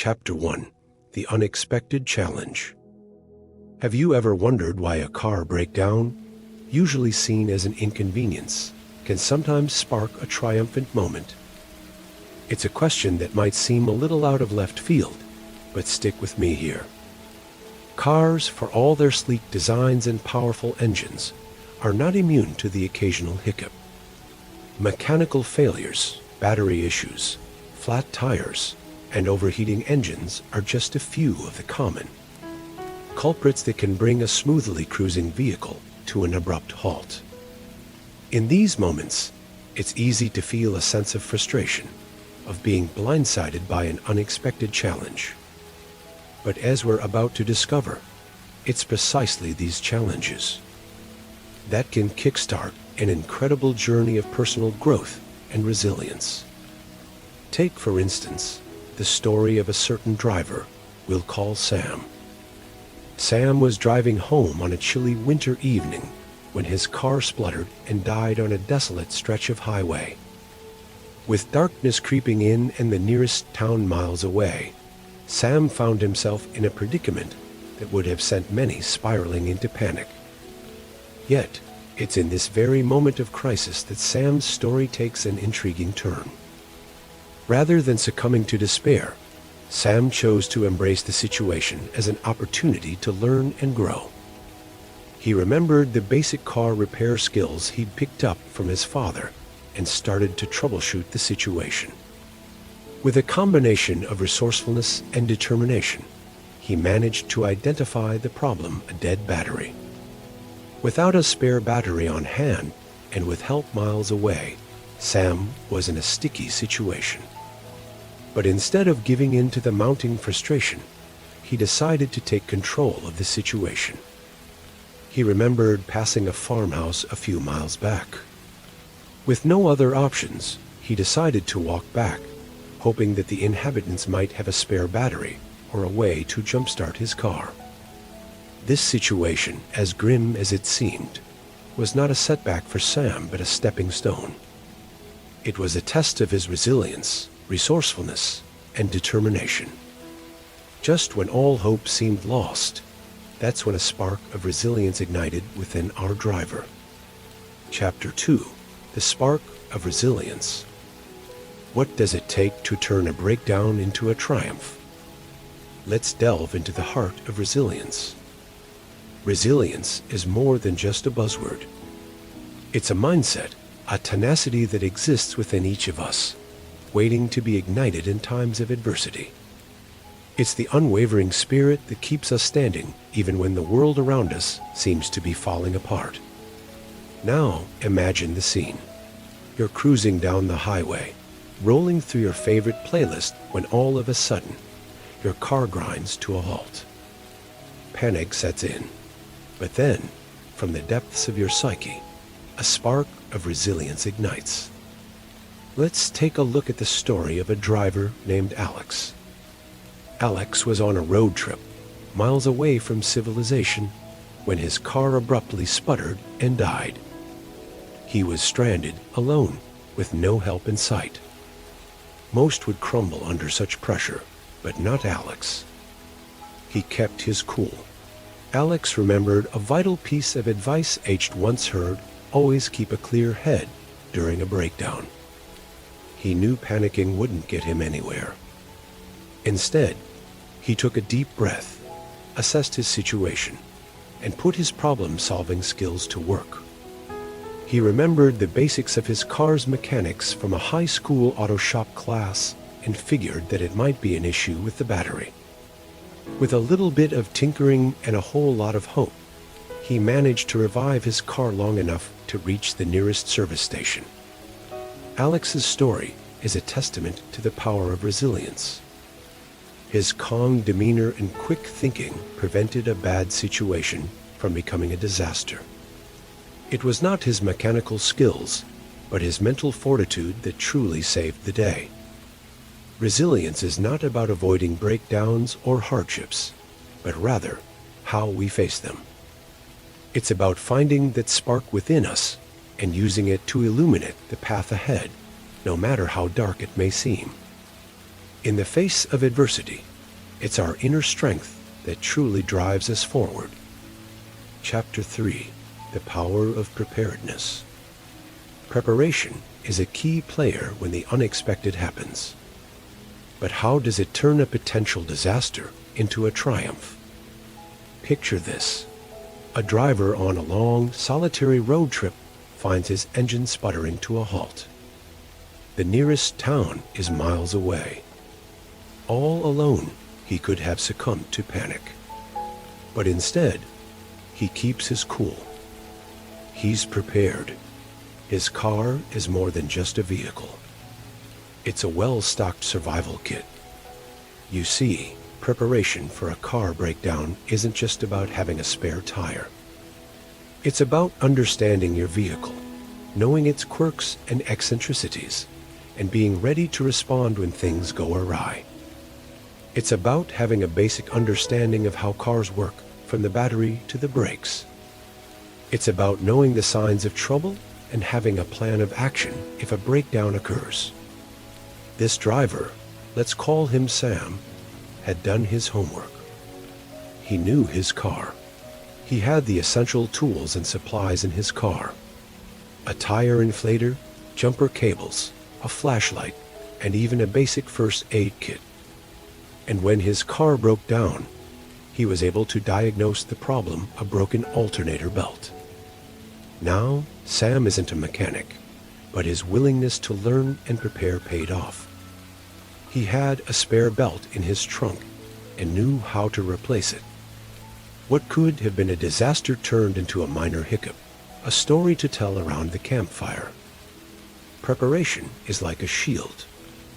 Chapter 1: The Unexpected Challenge. Have you ever wondered why a car breakdown, usually seen as an inconvenience, can sometimes spark a triumphant moment? It's a question that might seem a little out of left field, but stick with me here. Cars, for all their sleek designs and powerful engines, are not immune to the occasional hiccup. Mechanical failures, battery issues, flat tires, and overheating engines are just a few of the common culprits that can bring a smoothly cruising vehicle to an abrupt halt. In these moments, it's easy to feel a sense of frustration, of being blindsided by an unexpected challenge. But as we're about to discover, it's precisely these challenges that can kickstart an incredible journey of personal growth and resilience. Take, for instance, the story of a certain driver we'll call Sam. Sam was driving home on a chilly winter evening when his car spluttered and died on a desolate stretch of highway. With darkness creeping in and the nearest town miles away, Sam found himself in a predicament that would have sent many spiraling into panic. Yet, it's in this very moment of crisis that Sam's story takes an intriguing turn. Rather than succumbing to despair, Sam chose to embrace the situation as an opportunity to learn and grow. He remembered the basic car repair skills he'd picked up from his father and started to troubleshoot the situation. With a combination of resourcefulness and determination, he managed to identify the problem: a dead battery. Without a spare battery on hand and with help miles away, Sam was in a sticky situation. But instead of giving in to the mounting frustration, he decided to take control of the situation. He remembered passing a farmhouse a few miles back. With no other options, he decided to walk back, hoping that the inhabitants might have a spare battery or a way to jumpstart his car. This situation, as grim as it seemed, was not a setback for Sam but a stepping stone. It was a test of his resilience, resourcefulness, and determination. Just when all hope seemed lost, that's when a spark of resilience ignited within our driver. Chapter 2: The Spark of Resilience. What does it take to turn a breakdown into a triumph? Let's delve into the heart of resilience. Resilience is more than just a buzzword. It's a mindset, a tenacity that exists within each of us, waiting to be ignited in times of adversity. It's the unwavering spirit that keeps us standing even when the world around us seems to be falling apart. Now imagine the scene. You're cruising down the highway, rolling through your favorite playlist when all of a sudden, your car grinds to a halt. Panic sets in. But then, from the depths of your psyche, a spark of resilience ignites. Let's take a look at the story of a driver named Alex. Alex was on a road trip, miles away from civilization, when his car abruptly sputtered and died. He was stranded, alone, with no help in sight. Most would crumble under such pressure, but not Alex. He kept his cool. Alex remembered a vital piece of advice H once heard: always keep a clear head during a breakdown. He knew panicking wouldn't get him anywhere. Instead, he took a deep breath, assessed his situation, and put his problem-solving skills to work. He remembered the basics of his car's mechanics from a high school auto shop class and figured that it might be an issue with the battery. With a little bit of tinkering and a whole lot of hope, he managed to revive his car long enough to reach the nearest service station. Alex's story is a testament to the power of resilience. His calm demeanor and quick thinking prevented a bad situation from becoming a disaster. It was not his mechanical skills, but his mental fortitude that truly saved the day. Resilience is not about avoiding breakdowns or hardships, but rather how we face them. It's about finding that spark within us and using it to illuminate the path ahead, no matter how dark it may seem. In the face of adversity, It's our inner strength that truly drives us forward. Chapter 3. The Power of Preparedness. Preparation is a key player when the unexpected happens. But how does it turn a potential disaster into a triumph? Picture this. A driver on a long, solitary road trip finds his engine sputtering to a halt. The nearest town is miles away. All alone, he could have succumbed to panic. But instead, he keeps his cool. He's prepared. His car is more than just a vehicle. It's a well-stocked survival kit. You see, preparation for a car breakdown isn't just about having a spare tire. It's about understanding your vehicle, knowing its quirks and eccentricities, and being ready to respond when things go awry. It's about having a basic understanding of how cars work, from the battery to the brakes. It's about knowing the signs of trouble and having a plan of action if a breakdown occurs. This driver, let's call him Sam, had done his homework. He knew his car. He had the essential tools and supplies in his car: a tire inflator, jumper cables, a flashlight, and even a basic first aid kit. And when his car broke down, he was able to diagnose the problem: a broken alternator belt. Now, Sam isn't a mechanic, but his willingness to learn and prepare paid off. He had a spare belt in his trunk and knew how to replace it. What could have been a disaster turned into a minor hiccup, a story to tell around the campfire. Preparation is like a shield,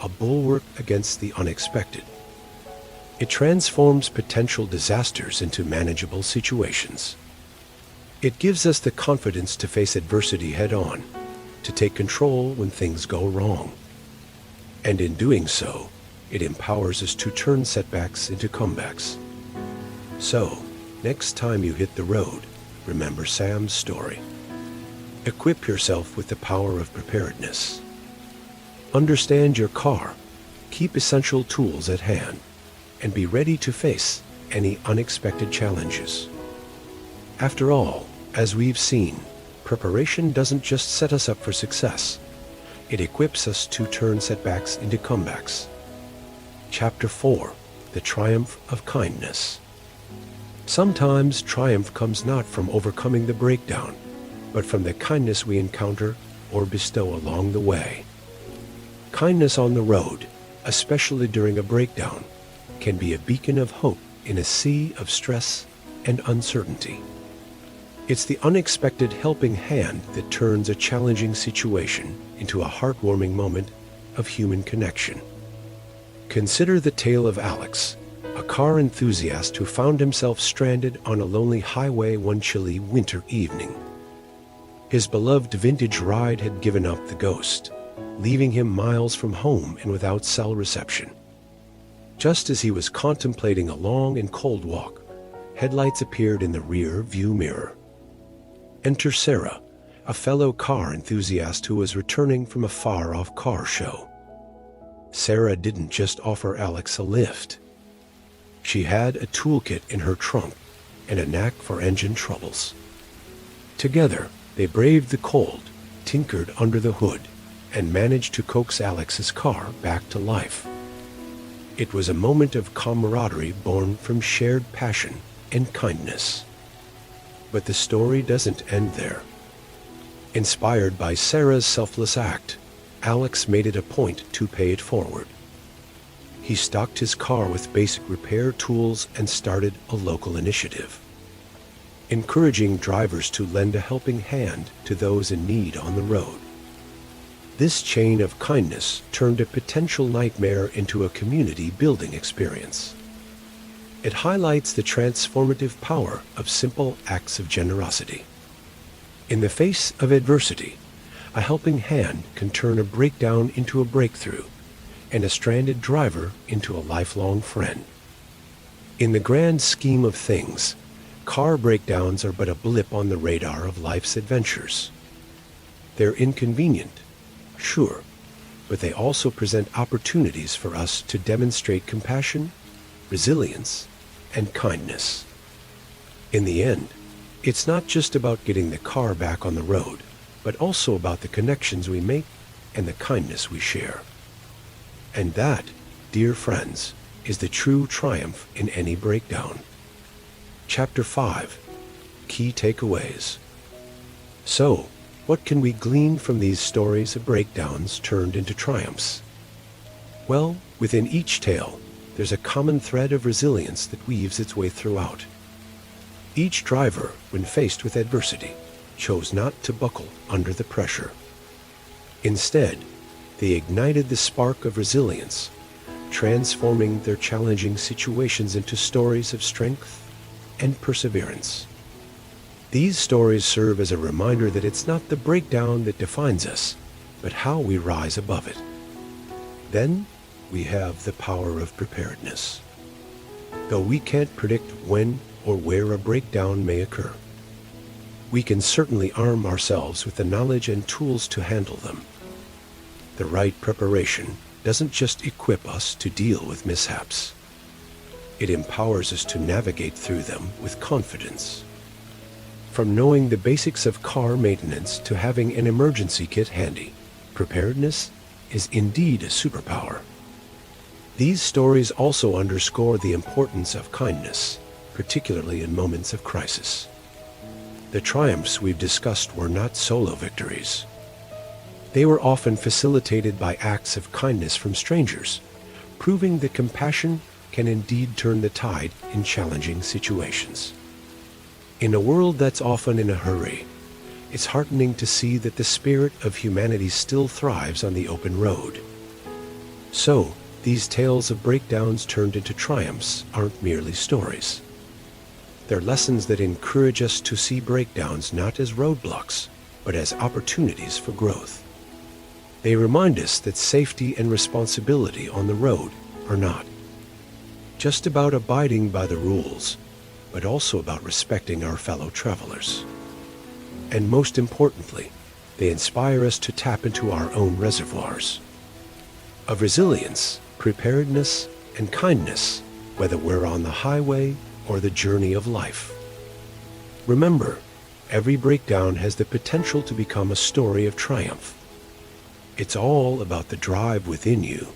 a bulwark against the unexpected. It transforms potential disasters into manageable situations. It gives us the confidence to face adversity head-on, to take control when things go wrong. And in doing so, it empowers us to turn setbacks into comebacks. So, next time you hit the road, remember Sam's story. Equip yourself with the power of preparedness. Understand your car, keep essential tools at hand, and be ready to face any unexpected challenges. After all, as we've seen, preparation doesn't just set us up for success. It equips us to turn setbacks into comebacks. Chapter 4. The Triumph of Kindness. Sometimes triumph comes not from overcoming the breakdown, but from the kindness we encounter or bestow along the way. Kindness on the road, especially during a breakdown, can be a beacon of hope in a sea of stress and uncertainty. It's the unexpected helping hand that turns a challenging situation into a heartwarming moment of human connection. Consider the tale of Alex, a car enthusiast who found himself stranded on a lonely highway one chilly winter evening. His beloved vintage ride had given up the ghost, leaving him miles from home and without cell reception. Just as he was contemplating a long and cold walk, headlights appeared in the rear view mirror. Enter Sarah, a fellow car enthusiast who was returning from a far-off car show. Sarah didn't just offer Alex a lift. She had a toolkit in her trunk and a knack for engine troubles. Together, they braved the cold, tinkered under the hood, and managed to coax Alex's car back to life. It was a moment of camaraderie born from shared passion and kindness. But the story doesn't end there. Inspired by Sarah's selfless act, Alex made it a point to pay it forward. He stocked his car with basic repair tools and started a local initiative, encouraging drivers to lend a helping hand to those in need on the road. This chain of kindness turned a potential nightmare into a community-building experience. It highlights the transformative power of simple acts of generosity. In the face of adversity, a helping hand can turn a breakdown into a breakthrough, and a stranded driver into a lifelong friend. In the grand scheme of things, car breakdowns are but a blip on the radar of life's adventures. They're inconvenient, sure, but they also present opportunities for us to demonstrate compassion, resilience, and kindness. In the end, it's not just about getting the car back on the road, but also about the connections we make and the kindness we share. And that, dear friends, is the true triumph in any breakdown. Chapter 5. Key Takeaways. So, what can we glean from these stories of breakdowns turned into triumphs? Well, within each tale, there's a common thread of resilience that weaves its way throughout. Each driver, when faced with adversity, chose not to buckle under the pressure. Instead, they ignited the spark of resilience, transforming their challenging situations into stories of strength and perseverance. These stories serve as a reminder that it's not the breakdown that defines us, but how we rise above it. Then, we have the power of preparedness. Though we can't predict when or where a breakdown may occur, we can certainly arm ourselves with the knowledge and tools to handle them. The right preparation doesn't just equip us to deal with mishaps. It empowers us to navigate through them with confidence. From knowing the basics of car maintenance to having an emergency kit handy, preparedness is indeed a superpower. These stories also underscore the importance of kindness, particularly in moments of crisis. The triumphs we've discussed were not solo victories. They were often facilitated by acts of kindness from strangers, proving that compassion can indeed turn the tide in challenging situations. In a world that's often in a hurry, it's heartening to see that the spirit of humanity still thrives on the open road. So, these tales of breakdowns turned into triumphs aren't merely stories. They're lessons that encourage us to see breakdowns not as roadblocks, but as opportunities for growth. They remind us that safety and responsibility on the road are not just about abiding by the rules, but also about respecting our fellow travelers. And most importantly, they inspire us to tap into our own reservoirs of resilience, preparedness, and kindness, whether we're on the highway or the journey of life. Remember, every breakdown has the potential to become a story of triumph. It's all about the drive within you